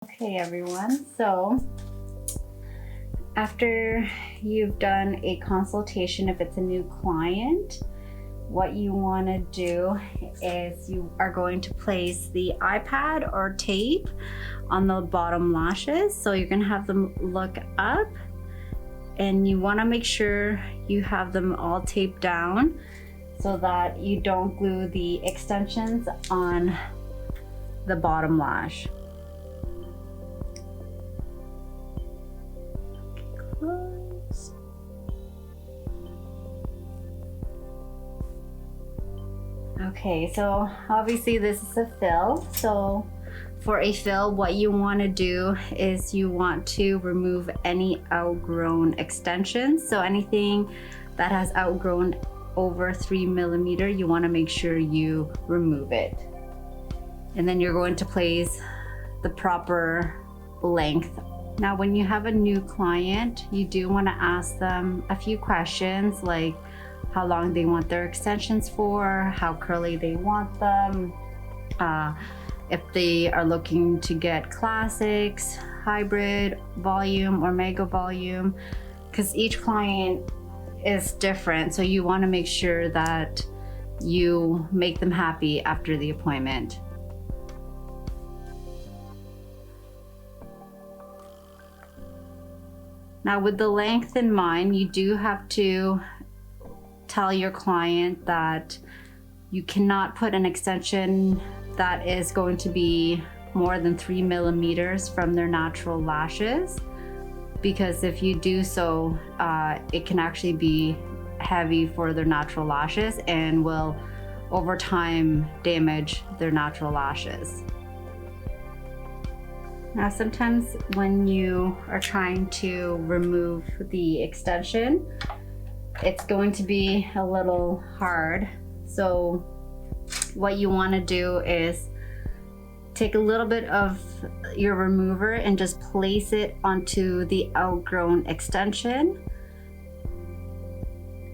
Okay everyone, so after you've done a consultation, if it's a new client, what you want to do is you are going to place the iPad or tape on the bottom lashes. So you're going to have them look up and you want to make sure you have them all taped down so that you don't glue the extensions on the bottom lash. Close. Okay, so obviously this is a fill. So for a fill, what you want to do is you want to remove any outgrown extensions. So anything that has outgrown over 3 millimeter, you want to make sure you remove it. And then you're going to place the proper length. Now, when you have a new client, you do want to ask them a few questions like how long they want their extensions for, how curly they want them, if they are looking to get classics, hybrid, volume, or mega volume, because each client is different. So you want to make sure that you make them happy after the appointment. Now, with the length in mind, you do have to tell your client that you cannot put an extension that is going to be more than 3 millimeters from their natural lashes, because if you do so, it can actually be heavy for their natural lashes and will over time damage their natural lashes. Now, sometimes when you are trying to remove the extension, it's going to be a little hard. So what you want to do is take a little bit of your remover and just place it onto the outgrown extension.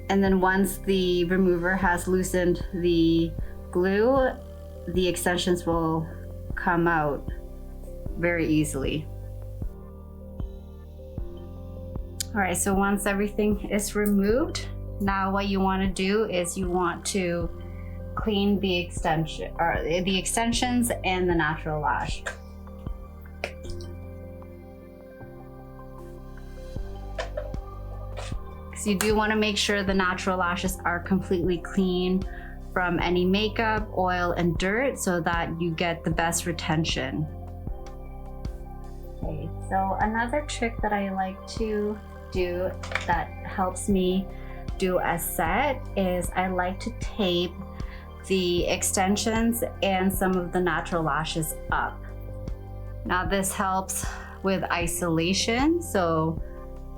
And then once the remover has loosened the glue, the extensions will come out very easily. All right, so once everything is removed, now what you want to do is you want to clean the extension or the extensions and the natural lash. So you do want to make sure the natural lashes are completely clean from any makeup, oil, and dirt so that you get the best retention. Okay, so another trick that I like to do that helps me do a set is I like to tape the extensions and some of the natural lashes up. Now this helps with isolation, so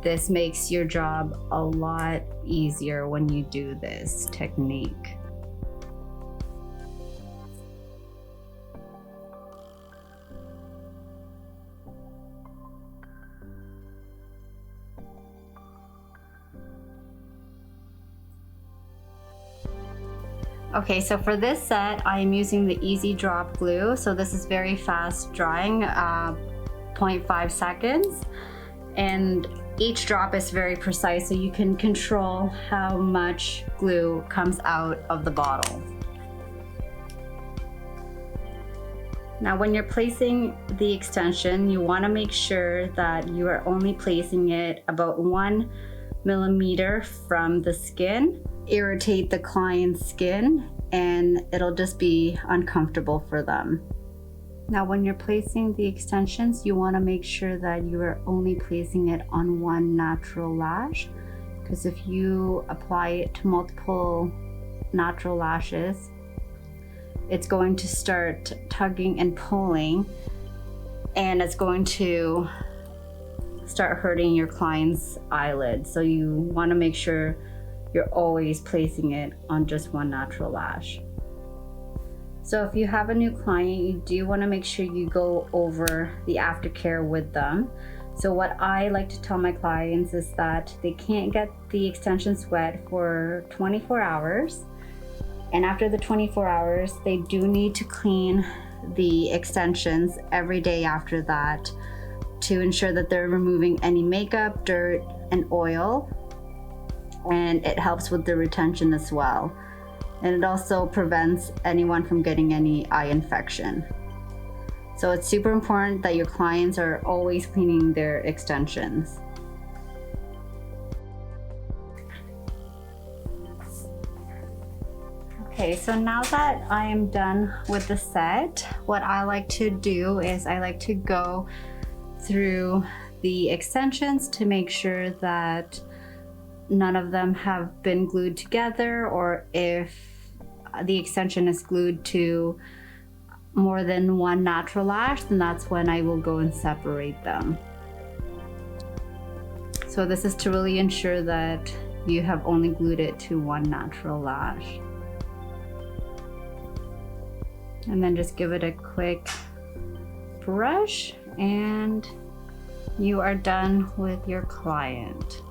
this makes your job a lot easier when you do this technique. Okay, so for this set, I am using the Easy Drop glue. So this is very fast drying, 0.5 seconds. And each drop is very precise, so you can control how much glue comes out of the bottle. Now, when you're placing the extension, you want to make sure that you are only placing it about 1 millimeter from the skin. Irritate the client's skin and it'll just be uncomfortable for them. Now, when you're placing the extensions, you want to make sure that you are only placing it on one natural lash, because if you apply it to multiple natural lashes, it's going to start tugging and pulling, and it's going to start hurting your client's eyelids. So you want to make sure you're always placing it on just one natural lash. So if you have a new client, you do want to make sure you go over the aftercare with them. So what I like to tell my clients is that they can't get the extensions wet for 24 hours. And after the 24 hours, they do need to clean the extensions every day after that to ensure that they're removing any makeup, dirt, and oil. And it helps with the retention as well. And it also prevents anyone from getting any eye infection. So it's super important that your clients are always cleaning their extensions. Okay, so now that I am done with the set, what I like to do is I like to go through the extensions to make sure that none of them have been glued together, or if the extension is glued to more than one natural lash, then that's when I will go and separate them. So this is to really ensure that you have only glued it to one natural lash. And then just give it a quick brush and you are done with your client.